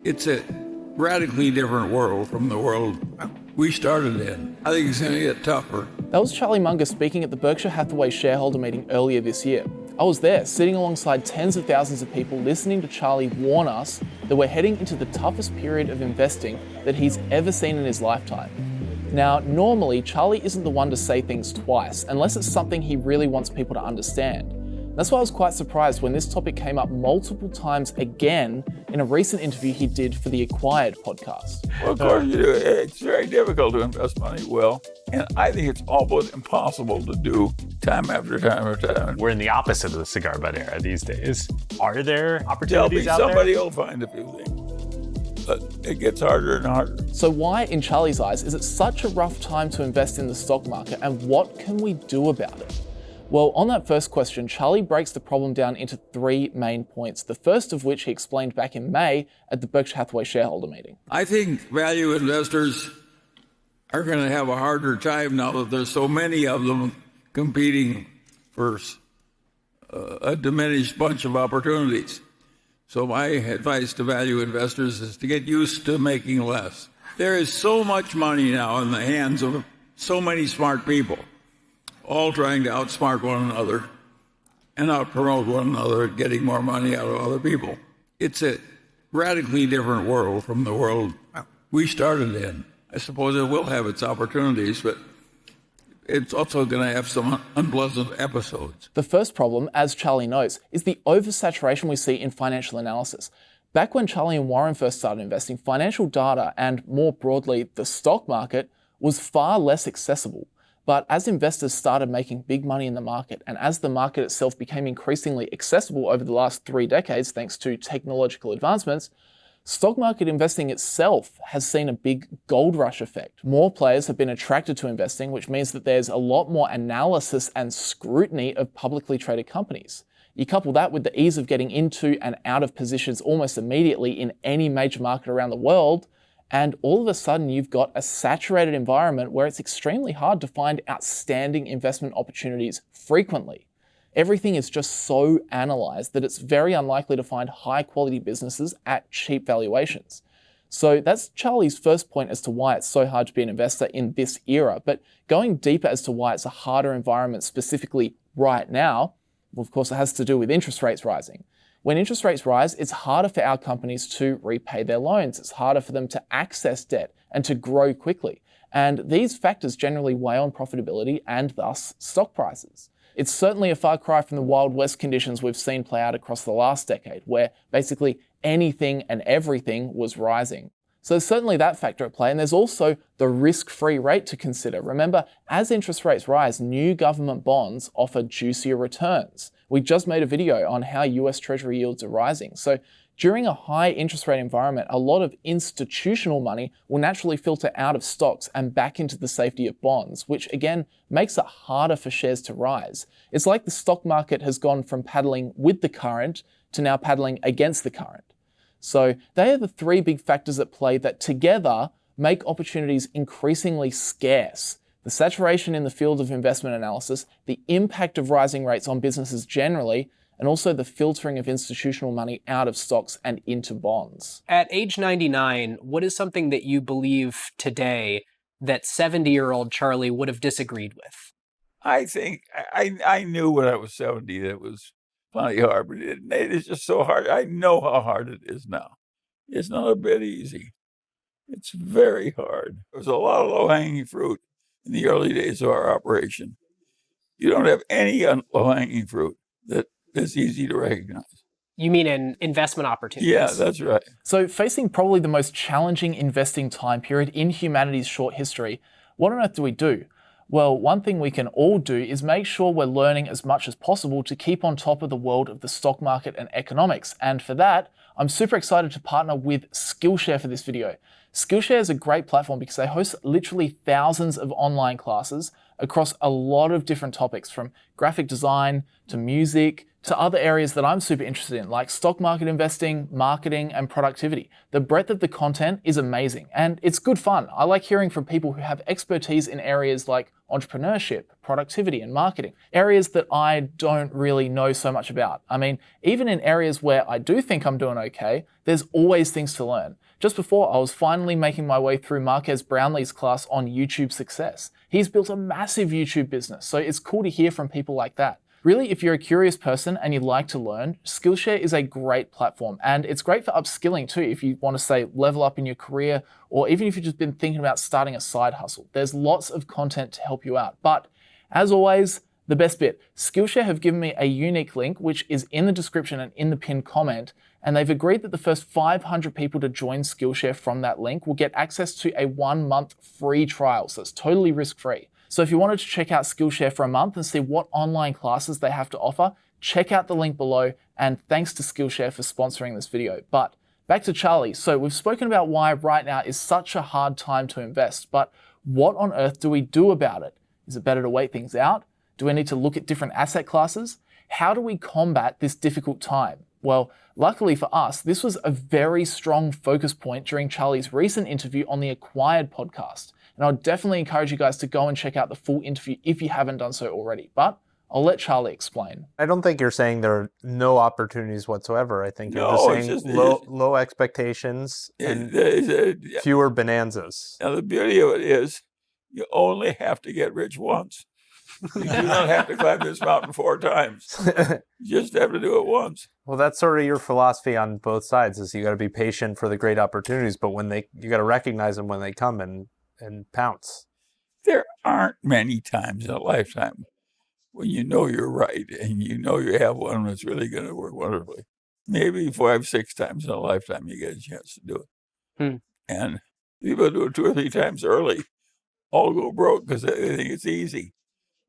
It's a radically different world from the world we started in. I think it's going to get tougher. That was Charlie Munger speaking at the Berkshire Hathaway shareholder meeting earlier this year. I was there, sitting alongside tens of thousands of people listening to Charlie warn us that we're heading into the toughest period of investing that he's ever seen in his lifetime. Now, normally, Charlie isn't the one to say things twice, unless it's something he really wants people to understand. That's why I was quite surprised when this topic came up multiple times again in a recent interview he did for the Acquired podcast. Well, of course you do. It's very difficult to invest money well, and I think it's almost impossible to do time after time after time. We're in the opposite of the cigar butt era these days. Are there opportunities out there? Somebody will find a few things, but it gets harder and harder. So why, in Charlie's eyes, is it such a rough time to invest in the stock market, and what can we do about it? Well, on that first question, Charlie breaks the problem down into three main points, the first of which he explained back in May at the Berkshire Hathaway shareholder meeting. I think value investors are going to have a harder time now that there's so many of them competing for a diminished bunch of opportunities. So my advice to value investors is to get used to making less. There is so much money now in the hands of so many smart people, all trying to outsmart one another and outpromote one another at getting more money out of other people. It's a radically different world from the world we started in. I suppose it will have its opportunities, but it's also going to have some unpleasant episodes. The first problem, as Charlie notes, is the oversaturation we see in financial analysis. Back when Charlie and Warren first started investing, financial data and, more broadly, the stock market was far less accessible. But as investors started making big money in the market, and as the market itself became increasingly accessible over the last 3 decades thanks to technological advancements, stock market investing itself has seen a big gold rush effect. More players have been attracted to investing, which means that there's a lot more analysis and scrutiny of publicly traded companies. You couple that with the ease of getting into and out of positions almost immediately in any major market around the world, and all of a sudden you've got a saturated environment where it's extremely hard to find outstanding investment opportunities frequently. Everything is just so analyzed that it's very unlikely to find high quality businesses at cheap valuations. So that's Charlie's first point as to why it's so hard to be an investor in this era. But going deeper as to why it's a harder environment specifically right now, well, of course it has to do with interest rates rising. When interest rates rise, it's harder for our companies to repay their loans. It's harder for them to access debt and to grow quickly. And these factors generally weigh on profitability and thus stock prices. It's certainly a far cry from the Wild West conditions we've seen play out across the last decade, where basically anything and everything was rising. So there's certainly that factor at play, and there's also the risk-free rate to consider. Remember, as interest rates rise, new government bonds offer juicier returns. We just made a video on how US Treasury yields are rising. So during a high interest rate environment, a lot of institutional money will naturally filter out of stocks and back into the safety of bonds, which again makes it harder for shares to rise. It's like the stock market has gone from paddling with the current to now paddling against the current. So they are the three big factors at play that together make opportunities increasingly scarce. The saturation in the field of investment analysis, the impact of rising rates on businesses generally, and also the filtering of institutional money out of stocks and into bonds. At age 99, what is something that you believe today that 70-year-old Charlie would have disagreed with? I think I knew when I was 70 that it was plenty hard, but it is just so hard. I know how hard it is now. It's not a bit easy. It's very hard. There's a lot of low-hanging fruit in the early days of our operation. You don't have any low-hanging fruit that is easy to recognize. You mean in investment opportunities? Yeah, that's right. So facing probably the most challenging investing time period in humanity's short history, what on earth do we do? Well, one thing we can all do is make sure we're learning as much as possible to keep on top of the world of the stock market and economics. And for that, I'm super excited to partner with Skillshare for this video. Skillshare is a great platform because they host literally thousands of online classes across a lot of different topics, from graphic design to music to other areas that I'm super interested in, like stock market investing, marketing, and productivity. The breadth of the content is amazing, and it's good fun. I like hearing from people who have expertise in areas like entrepreneurship, productivity, and marketing, areas that I don't really know so much about. I mean, even in areas where I do think I'm doing okay, there's always things to learn. Just before, I was finally making my way through Marques Brownlee's class on YouTube success. He's built a massive YouTube business, so it's cool to hear from people like that. Really, if you're a curious person and you like to learn, Skillshare is a great platform, and it's great for upskilling too if you want to, say, level up in your career, or even if you've just been thinking about starting a side hustle. There's lots of content to help you out. But as always, the best bit, Skillshare have given me a unique link, which is in the description and in the pinned comment, and they've agreed that the first 500 people to join Skillshare from that link will get access to a 1-month free trial, so it's totally risk-free. So if you wanted to check out Skillshare for a month and see what online classes they have to offer, check out the link below, and thanks to Skillshare for sponsoring this video. But back to Charlie. So we've spoken about why right now is such a hard time to invest, but what on earth do we do about it? Is it better to wait things out? Do we need to look at different asset classes? How do we combat this difficult time? Well, luckily for us, this was a very strong focus point during Charlie's recent interview on the Acquired podcast. And I would definitely encourage you guys to go and check out the full interview if you haven't done so already. But I'll let Charlie explain. I don't think you're saying there are no opportunities whatsoever. I think you're just saying low expectations and fewer bonanzas. Now, the beauty of it is you only have to get rich once. You do not have to climb this mountain 4 times. You just have to do it once. Well, that's sort of your philosophy on both sides, is you got to be patient for the great opportunities, but you got to recognize them when they come and pounce. There aren't many times in a lifetime when you know you're right and you know you have one that's really going to work wonderfully. Maybe 5, 6 times in a lifetime you get a chance to do it. And people do it 2 or 3 times early, all go broke because they think it's easy.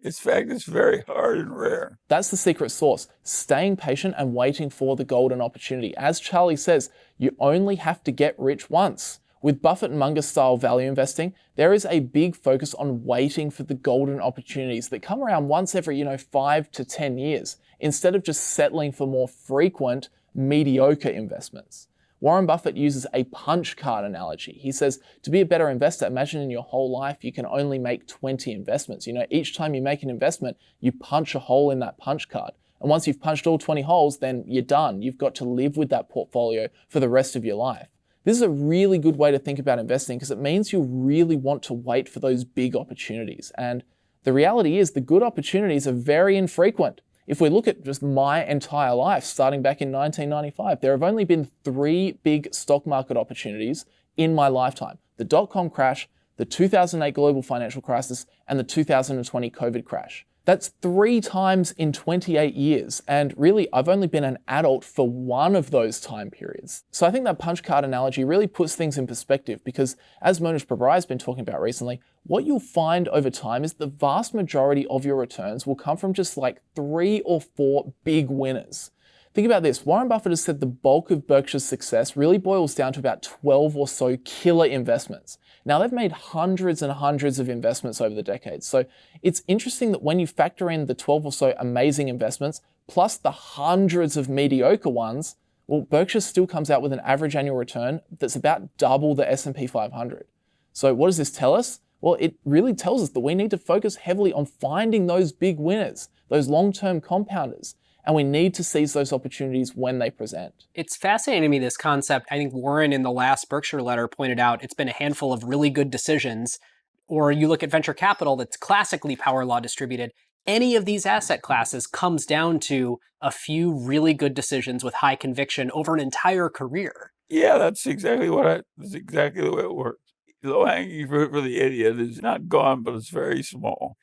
In fact, it's very hard and rare. That's the secret sauce, staying patient and waiting for the golden opportunity. As Charlie says, you only have to get rich once. With Buffett and Munger style value investing, there is a big focus on waiting for the golden opportunities that come around once every, 5 to 10 years, instead of just settling for more frequent, mediocre investments. Warren Buffett uses a punch card analogy. He says, to be a better investor, imagine in your whole life you can only make 20 investments. Each time you make an investment, you punch a hole in that punch card. And once you've punched all 20 holes, then you're done. You've got to live with that portfolio for the rest of your life. This is a really good way to think about investing because it means you really want to wait for those big opportunities. And the reality is the good opportunities are very infrequent. If we look at just my entire life, starting back in 1995, there have only been 3 big stock market opportunities in my lifetime. The dot-com crash, the 2008 global financial crisis, and the 2020 COVID crash. That's 3 times in 28 years. And really, I've only been an adult for one of those time periods. So I think that punch card analogy really puts things in perspective because, as Monish Prabrai has been talking about recently, what you'll find over time is the vast majority of your returns will come from just like 3 or 4 big winners. Think about this. Warren Buffett has said the bulk of Berkshire's success really boils down to about 12 or so killer investments. Now, they've made hundreds and hundreds of investments over the decades. So it's interesting that when you factor in the 12 or so amazing investments, plus the hundreds of mediocre ones, well, Berkshire still comes out with an average annual return that's about double the S&P 500. So what does this tell us? Well, it really tells us that we need to focus heavily on finding those big winners, those long-term compounders. And we need to seize those opportunities when they present. It's fascinating to me, this concept. I think Warren in the last Berkshire letter pointed out it's been a handful of really good decisions. Or you look at venture capital that's classically power law distributed. Any of these asset classes comes down to a few really good decisions with high conviction over an entire career. Yeah, that's exactly the way it works. Low-hanging fruit for the idiot is not gone, but it's very small.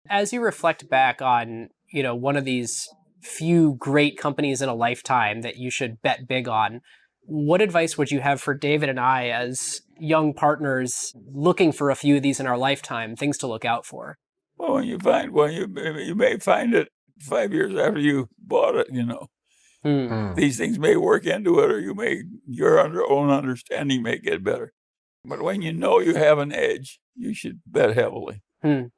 As you reflect back on, one of these few great companies in a lifetime that you should bet big on, what advice would you have for David and I as young partners looking for a few of these in our lifetime, things to look out for? Well, when you find one, you may find it 5 years after you bought it, These things may work into it, or your own understanding may get better. But when you know you have an edge, you should bet heavily. You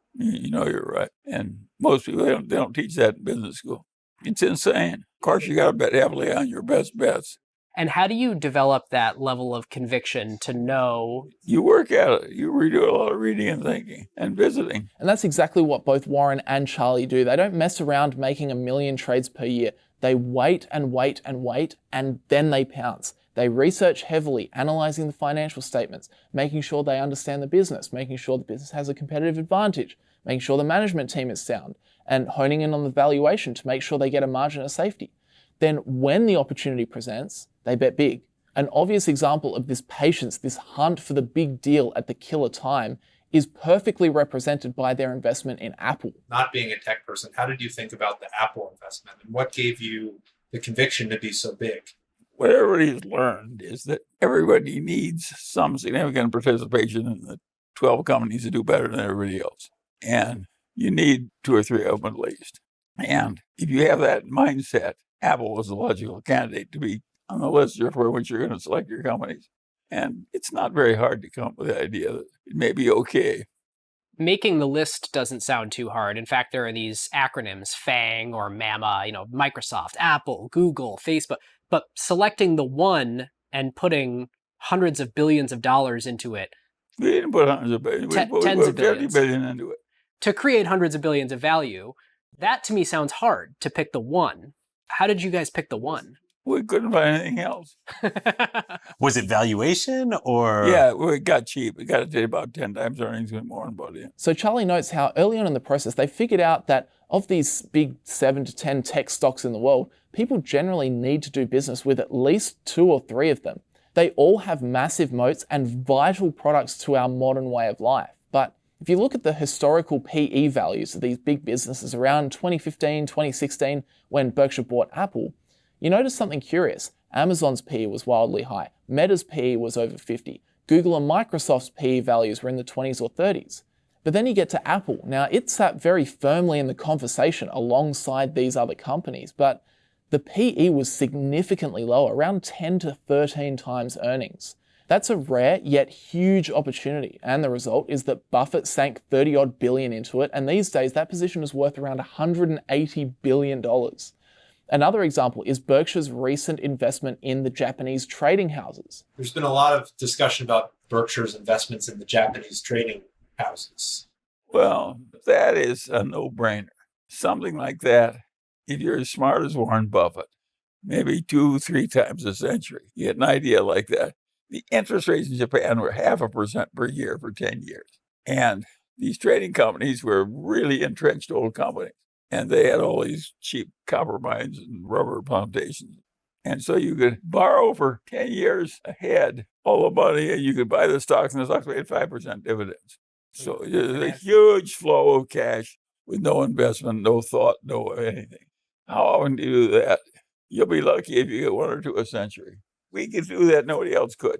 know you're right. And most people, they don't teach that in business school. It's insane. Of course, you got to bet heavily on your best bets. And how do you develop that level of conviction to know? You work at it. You do a lot of reading and thinking and visiting. And that's exactly what both Warren and Charlie do. They don't mess around making 1 million trades per year. They wait and wait and wait, and then they pounce. They research heavily, analyzing the financial statements, making sure they understand the business, making sure the business has a competitive advantage, making sure the management team is sound, and honing in on the valuation to make sure they get a margin of safety. Then when the opportunity presents, they bet big. An obvious example of this patience, this hunt for the big deal at the killer time, is perfectly represented by their investment in Apple. Not being a tech person, how did you think about the Apple investment, and what gave you the conviction to be so big? What everybody's learned is that everybody needs some significant participation in the 12 companies that do better than everybody else. And you need 2 or 3 of them at least. And if you have that mindset, Apple was a logical candidate to be on the list for which you're going to select your companies. And it's not very hard to come up with the idea that it may be okay. Making the list doesn't sound too hard. In fact, there are these acronyms, FANG or MAMA, Microsoft, Apple, Google, Facebook. But selecting the one and putting hundreds of billions of dollars into it. We didn't put hundreds of billions. We put tens of billions. 50 billion into it. To create hundreds of billions of value, that to me sounds hard, to pick the one. How did you guys pick the one? We couldn't find anything else. Was it valuation or? Yeah, we got cheap. We got it to about 10 times earnings and more than bought it. So Charlie notes how early on in the process, they figured out that of these big 7 to 10 tech stocks in the world, people generally need to do business with at least 2 or 3 of them. They all have massive moats and vital products to our modern way of life. But if you look at the historical PE values of these big businesses around 2015, 2016, when Berkshire bought Apple, you notice something curious. Amazon's PE was wildly high. Meta's PE was over 50. Google and Microsoft's PE values were in the 20s or 30s. But then you get to Apple. Now, it sat very firmly in the conversation alongside these other companies, but the PE was significantly lower, around 10 to 13 times earnings. That's a rare yet huge opportunity, and the result is that Buffett sank 30-odd billion into it, and these days that position is worth around $180 billion. Another example is Berkshire's recent investment in the Japanese trading houses. There's been a lot of discussion about Berkshire's investments in the Japanese trading houses. Well, that is a no-brainer. Something like that, if you're as smart as Warren Buffett, maybe 2-3 times a century, you get an idea like that. The interest rates in Japan were 0.5% per year for 10 years. And these trading companies were really entrenched old companies. And they had all these cheap copper mines and rubber plantations. And so you could borrow for 10 years ahead all the money, and you could buy the stocks, and the stocks paid 5% dividends. So there's a huge flow of cash with no investment, no thought, no anything. How often do you do that? You'll be lucky if you get 1 or 2 a century. We could do that, nobody else could.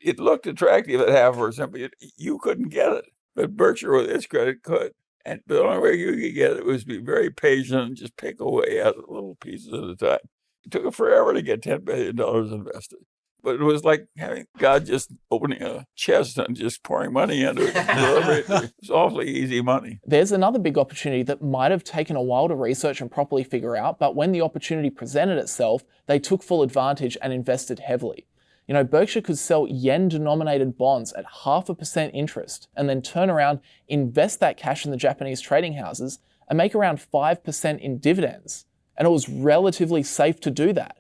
It looked attractive at 0.5%, but you couldn't get it. But Berkshire, with its credit, could. And the only way you could get it was be very patient and just pick away at little pieces at a time. It took forever to get $10 billion invested. But it was like having God just opening a chest and just pouring money into it. It was awfully easy money. There's another big opportunity that might have taken a while to research and properly figure out, but when the opportunity presented itself, they took full advantage and invested heavily. Berkshire could sell yen-denominated bonds at 0.5% interest and then turn around, invest that cash in the Japanese trading houses, and make around 5% in dividends. And it was relatively safe to do that.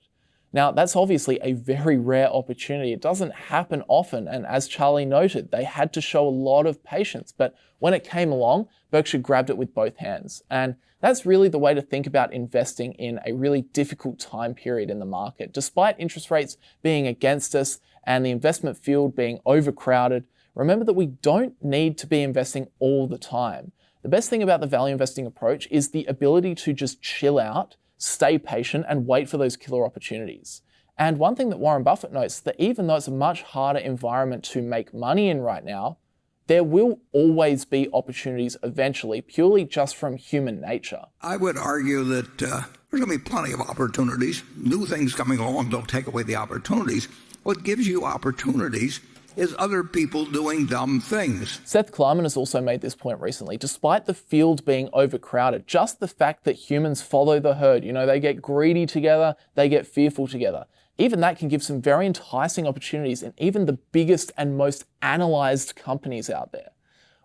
Now, that's obviously a very rare opportunity. It doesn't happen often, and as Charlie noted, they had to show a lot of patience. But when it came along, Berkshire grabbed it with both hands. And that's really the way to think about investing in a really difficult time period in the market. Despite interest rates being against us and the investment field being overcrowded, remember that we don't need to be investing all the time. The best thing about the value investing approach is the ability to just chill out, stay patient, and wait for those killer opportunities. And one thing that Warren Buffett notes is that even though it's a much harder environment to make money in right now, there will always be opportunities eventually, purely just from human nature. I would argue that there's going to be plenty of opportunities. New things coming along don't take away the opportunities. What gives you opportunities is other people doing dumb things. Seth Klarman has also made this point recently. Despite the field being overcrowded, just the fact that humans follow the herd, they get greedy together, they get fearful together. Even that can give some very enticing opportunities in even the biggest and most analyzed companies out there.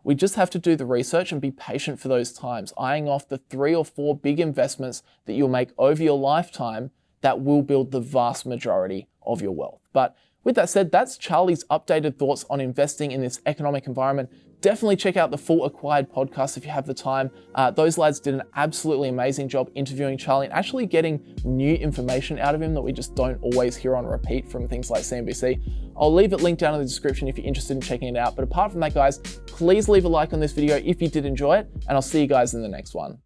We just have to do the research and be patient for those times, eyeing off the 3 or 4 big investments that you'll make over your lifetime that will build the vast majority of your wealth. But with that said, that's Charlie's updated thoughts on investing in this economic environment. Definitely check out the full Acquired podcast if you have the time. Those lads did an absolutely amazing job interviewing Charlie and actually getting new information out of him that we just don't always hear on repeat from things like CNBC. I'll leave it linked down in the description if you're interested in checking it out. But apart from that, guys, please leave a like on this video if you did enjoy it, and I'll see you guys in the next one.